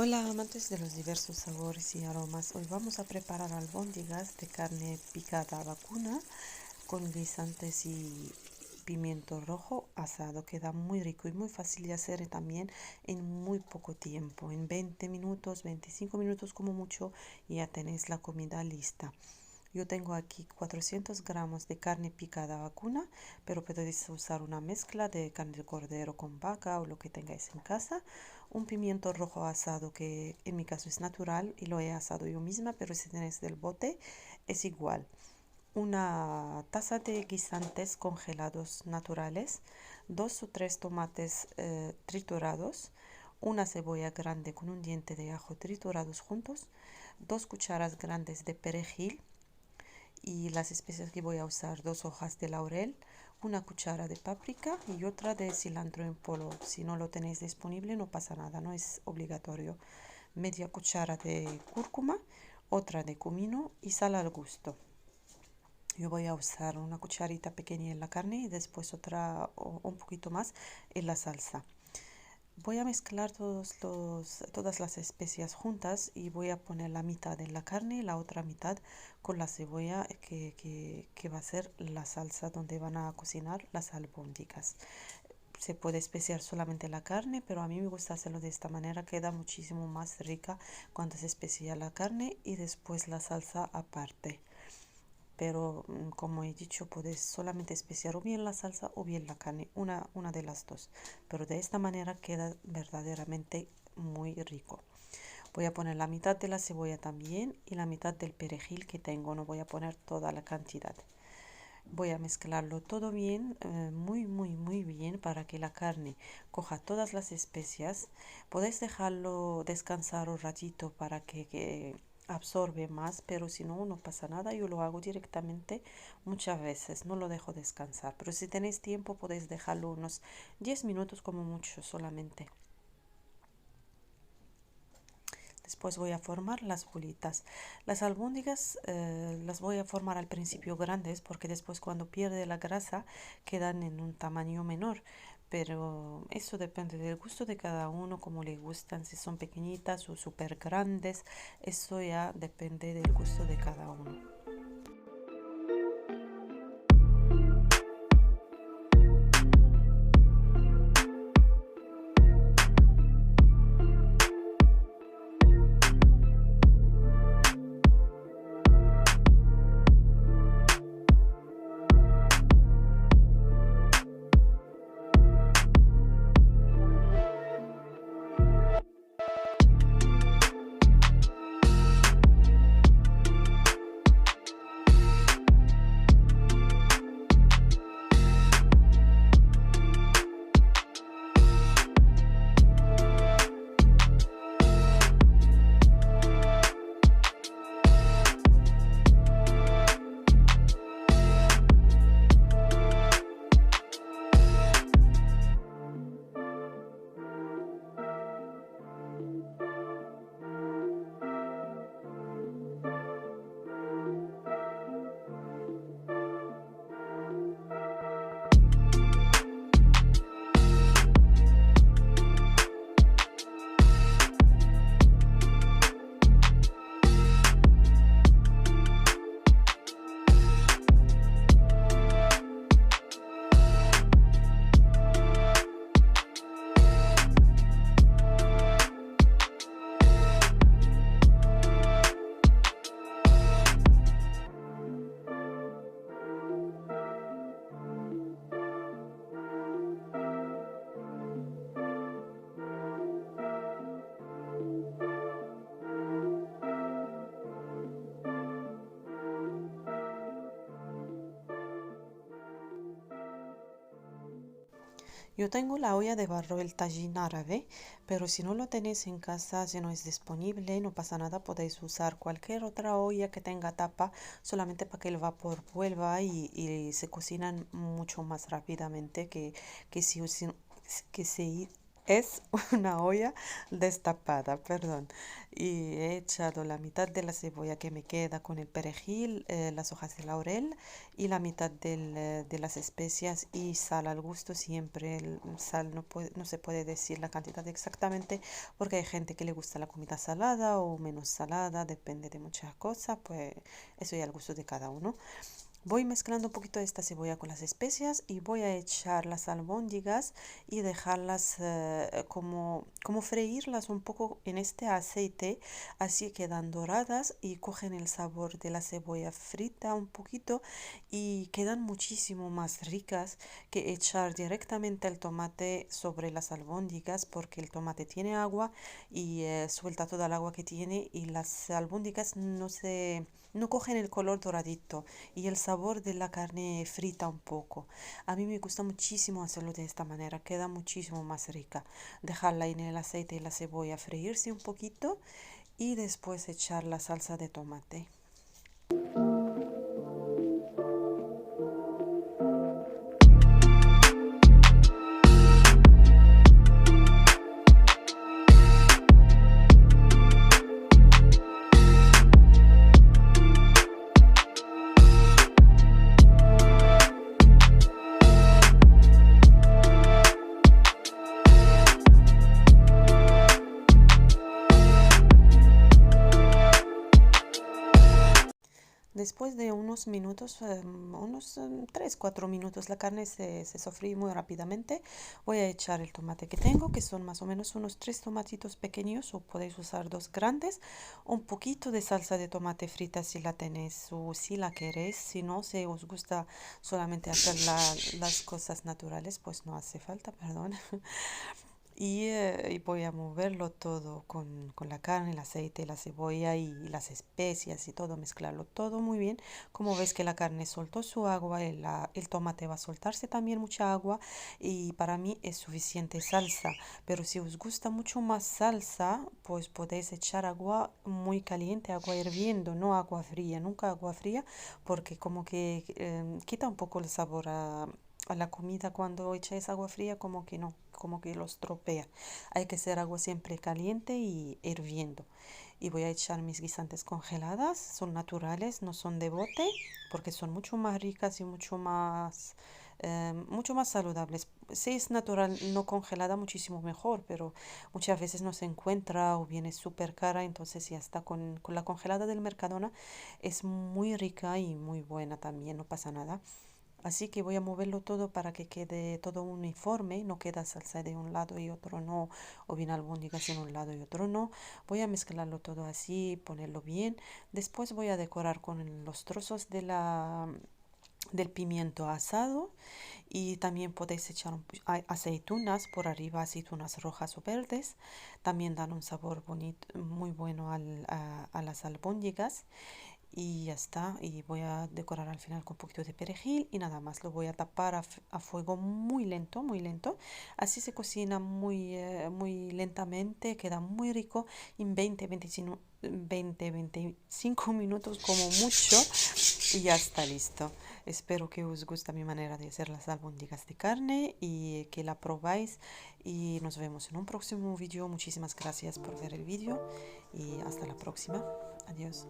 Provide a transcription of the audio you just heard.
Hola amantes de los diversos sabores y aromas, hoy vamos a preparar albóndigas de carne picada vacuna con guisantes y pimiento rojo asado. Queda muy rico y muy fácil de hacer también en muy poco tiempo, en 20 minutos, 25 minutos como mucho, y ya tenéis la comida lista. Yo tengo aquí 400 gramos de carne picada vacuna, pero podéis usar una mezcla de carne de cordero con vaca o lo que tengáis en casa. Un pimiento rojo asado que en mi caso es natural y lo he asado yo misma, pero si tenéis del bote es igual. Una taza de guisantes congelados naturales, 2 o 3 tomates triturados, una cebolla grande con un diente de ajo triturados juntos, 2 cucharas grandes de perejil, y las especias que voy a usar: 2 hojas de laurel, una cuchara de páprica y otra de cilantro en polvo. Si no lo tenéis disponible no pasa nada, no es obligatorio. Media cuchara de cúrcuma, otra de comino y sal al gusto. Yo voy a usar una cucharita pequeña en la carne y después otra o un poquito más en la salsa. Voy a mezclar todas las especias juntas y voy a poner la mitad en la carne y la otra mitad con la cebolla que va a ser la salsa donde van a cocinar las albóndigas. Se puede especiar solamente la carne, pero a mí me gusta hacerlo de esta manera, queda muchísimo más rica cuando se especia la carne y después la salsa aparte. Pero como he dicho, puedes solamente especiar o bien la salsa o bien la carne, una de las dos. Pero de esta manera queda verdaderamente muy rico. Voy a poner la mitad de la cebolla también y la mitad del perejil que tengo. No voy a poner toda la cantidad. Voy a mezclarlo todo bien, muy bien, para que la carne coja todas las especias. Podéis dejarlo descansar un ratito para que absorbe más, pero si no, no pasa nada. Yo lo hago directamente muchas veces, no lo dejo descansar. Pero si tenéis tiempo, podéis dejarlo unos 10 minutos como mucho solamente. Después voy a formar las bolitas. Las albóndigas las voy a formar al principio grandes porque después, cuando pierde la grasa, quedan en un tamaño menor. Pero eso depende del gusto de cada uno, como le gustan, si son pequeñitas o súper grandes. Eso ya depende del gusto de cada uno. Yo tengo la olla de barro, el tajín árabe, pero si no lo tenéis en casa, si no es disponible, no pasa nada, podéis usar cualquier otra olla que tenga tapa, solamente para que el vapor vuelva y se cocinan mucho más rápidamente que si, que si Es una olla destapada, perdón. Y he echado la mitad de la cebolla que me queda con el perejil, las hojas de laurel y la mitad de las especias y sal al gusto. Siempre el sal no se puede decir la cantidad exactamente porque hay gente que le gusta la comida salada o menos salada, depende de muchas cosas, pues eso ya al gusto de cada uno. Voy mezclando un poquito esta cebolla con las especias y voy a echar las albóndigas y dejarlas como freírlas un poco en este aceite, así quedan doradas y cogen el sabor de la cebolla frita un poquito y quedan muchísimo más ricas que echar directamente el tomate sobre las albóndigas porque el tomate tiene agua y suelta toda el agua que tiene y las albóndigas no cogen el color doradito y el sabor de la carne frita un poco. A mí me gusta muchísimo hacerlo de esta manera, queda muchísimo más rica. Dejarla en el aceite y la cebolla freírse un poquito y después echar la salsa de tomate. Después de unos minutos, unos 3-4 minutos, la carne se sofríe muy rápidamente. Voy a echar el tomate que tengo, que son más o menos unos 3 tomatitos pequeños, o podéis usar 2 grandes. Un poquito de salsa de tomate frita si la tenéis o si la queréis. Si no, si os gusta solamente hacer las cosas naturales, pues no hace falta, perdón. Y voy a moverlo todo con la carne, el aceite, la cebolla y las especias y todo, mezclarlo todo muy bien. Como ves que la carne soltó su agua, el tomate va a soltarse también mucha agua y para mí es suficiente salsa. Pero si os gusta mucho más salsa, pues podéis echar agua muy caliente, agua hirviendo, no agua fría, nunca agua fría, porque como que quita un poco el sabor a la comida cuando echáis agua fría, como que no, como que los tropea. Hay que hacer agua siempre caliente y hirviendo. Y voy a echar mis guisantes congeladas, son naturales, no son de bote, porque son mucho más ricas y mucho más saludables. Si es natural, no congelada, muchísimo mejor, pero muchas veces no se encuentra o viene súper cara, entonces ya está con la congelada del Mercadona. Es muy rica y muy buena también, no pasa nada. Así que voy a moverlo todo para que quede todo uniforme, no queda salsa de un lado y otro no, o bien albóndigas en un lado y otro no. Voy a mezclarlo todo así, ponerlo bien. Después voy a decorar con los trozos del pimiento asado y también podéis echar aceitunas por arriba, aceitunas rojas o verdes. También dan un sabor bonito, muy bueno a las albóndigas. Y ya está, y voy a decorar al final con un poquito de perejil y nada más, lo voy a tapar a fuego muy lento, muy lento. Así se cocina muy lentamente, queda muy rico en 20-25 minutos como mucho y ya está listo. Espero que os guste mi manera de hacer las albóndigas de carne y que la probáis y nos vemos en un próximo vídeo. Muchísimas gracias por ver el vídeo y hasta la próxima. Adiós.